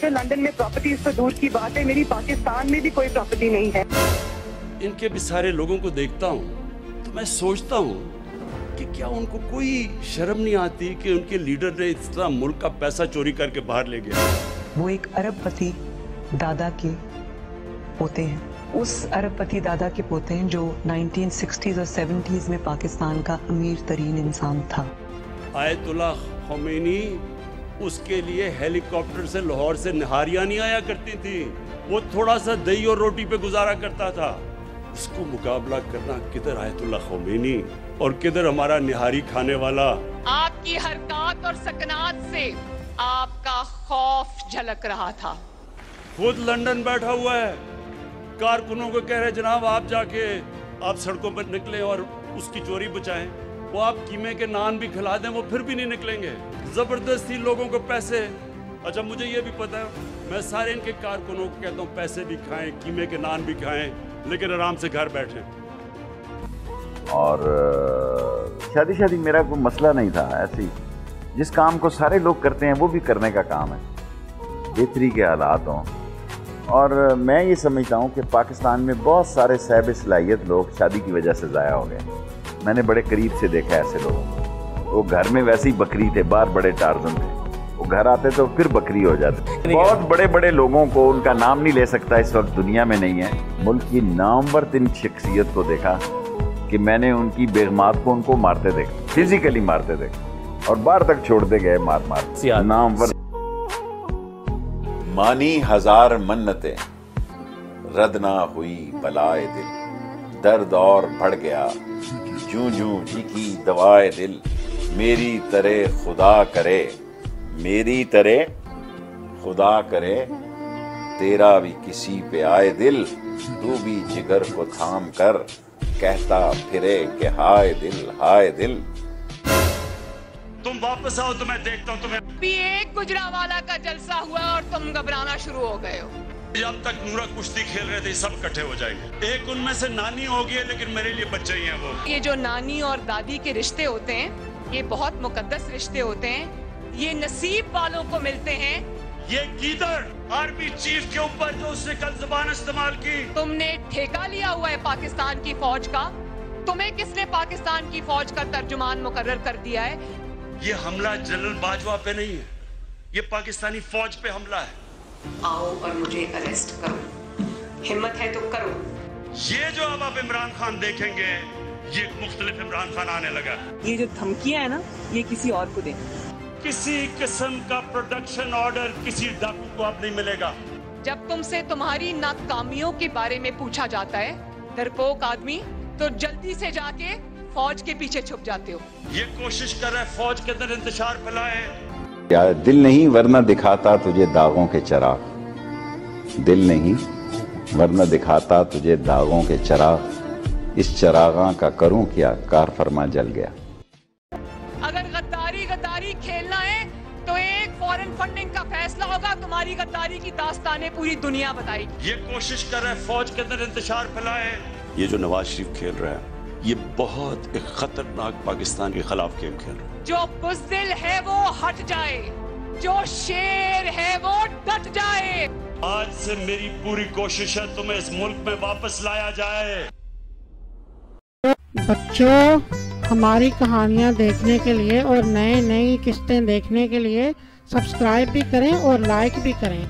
मुझे लंदन में प्रॉपर्टीज तो दूर की बात है, मेरी पाकिस्तान में भी कोई प्रॉपर्टी नहीं है। इनके भी सारे लोगों को देखता हूँ तो मैं सोचता हूँ कि क्या उनको कोई शर्म नहीं आती कि उनके लीडर ने इतना मुल्क का पैसा चोरी करके बाहर ले गया। वो एक अरबपति दादा के पोते हैं, उस अरबपति दादा के पोते हैं जो 1960s और 70s में पाकिस्तान का अमीर तरीन इंसान था। आयतुल्ला ख़ुमैनी उसके लिए हेलीकॉप्टर से लाहौर से निहारियां नहीं आया करती थी, वो थोड़ा सा दही और रोटी पे गुजारा करता था। उसको मुकाबला करना किधर आयतुल्ला ख़ुमैनी और किधर हमारा निहारी खाने वाला। आपकी हरकत और सकनात से आपका खौफ झलक रहा था। खुद लंदन बैठा हुआ है, कारकुनों को कह रहे जनाब आप जाके आप सड़कों पर निकलें और उसकी चोरी बचाएं। वो आप कीमे के नान भी खिला दें वो फिर भी नहीं निकलेंगे। जबरदस्ती लोगों को पैसे। अच्छा मुझे ये भी पता है, मैं सारे इनके कारकुनों को कहता हूँ पैसे भी खाएं, कीमे के नान भी खाएं, लेकिन आराम से घर बैठें। और शादी मेरा कोई मसला नहीं था। ऐसी जिस काम को सारे लोग करते हैं वो भी करने का काम है, बेहतरी के हालात हों। और मैं ये समझता हूँ कि पाकिस्तान में बहुत सारे साहिब सलाहियत लोग शादी की वजह से ज़ाया हो गए। मैंने बड़े करीब से देखा ऐसे लोगों को। वो घर में वैसे ही बकरी थे, बाहर बड़े टार्जन थे, वो घर आते तो फिर बकरी हो जाते। बहुत बड़े बड़े लोगों को, उनका नाम नहीं ले सकता इस वक्त दुनिया में नहीं है, मुल्क की नामवर 3 शख्सियत को देखा कि मैंने उनकी बेगमात को उनको मारते देखा, फिजिकली मारते देखा और बाहर तक छोड़ते गए मार मार। नामवर मानी हजार मन्नतें रद ना हुई बलाए दिल, दर्द और बढ़ गया जूं जूं की दवाए दिल। मेरी तरह खुदा करे, मेरी तरह खुदा करे, तेरा भी किसी पे आए दिल। तू भी जिगर को थाम कर कहता फिरे कि हाय दिल हाय दिल। तुम वापस आओ तो मैं देखता हूँ तुम्हें। भी एक गुजरावाला का जलसा हुआ और तुम घबराना शुरू हो गए हो। जब तक नूरा कुश्ती खेल रहे थे सब इकट्ठे हो जाएंगे। एक उनमें से नानी होगी लेकिन मेरे लिए बच्चे ही हैं वो। ये जो नानी और दादी के रिश्ते होते हैं ये बहुत मुकद्दस रिश्ते होते हैं, ये नसीब वालों को मिलते हैं। ये गीदड़ आर्मी चीफ के ऊपर जो उसने कल जुबान इस्तेमाल की। तुमने ठेका लिया हुआ है पाकिस्तान की फौज का, तुम्हें किसने पाकिस्तान की फौज का तर्जुमान मुकर्रर कर दिया है? ये हमला जनरल बाजवा पे नहीं है, ये पाकिस्तानी फौज पे हमला है। आओ और मुझे अरेस्ट करो, हिम्मत है तो करो। ये जो अब आप इमरान खान देखेंगे ये मुख्तलिफ इमरान खान आने लगा। ये जो धमकियां है ना ये किसी और को दें। किसी किस्म का प्रोडक्शन ऑर्डर किसी डाकू को अब नहीं मिलेगा। जब तुमसे तुम्हारी नाकामियों के बारे में पूछा जाता है डरपोक आदमी, तो जल्दी से जाके फौज के पीछे छुप जाते हो। ये कोशिश कर रहे हैं फौज के अंदर इंतशार फैलाए। क्या दिल नहीं वरना दिखाता तुझे दागों के चराग, दिल नहीं वरना दिखाता तुझे दागों के चराग। इस चरागा का करूं क्या, कार फरमा जल गया। अगर गद्दारी खेलना है तो एक फॉरेन फंडिंग का फैसला होगा, तुम्हारी गद्दारी की दास्तानें पूरी दुनिया बताएगी। ये कोशिश कर रहे हैं फौज के अंदर इंतशार फैलाए। ये जो नवाज शरीफ खेल रहा है ये बहुत एक खतरनाक पाकिस्तान के खिलाफ गेम खेल रहा है। जो बुज़दिल है वो हट जाए, जो शेर है वो डट जाए। आज से मेरी पूरी कोशिश है तुम्हें इस मुल्क में वापस लाया जाए। बच्चों, हमारी कहानियाँ देखने के लिए और नई किस्तें देखने के लिए सब्सक्राइब भी करें और लाइक भी करें।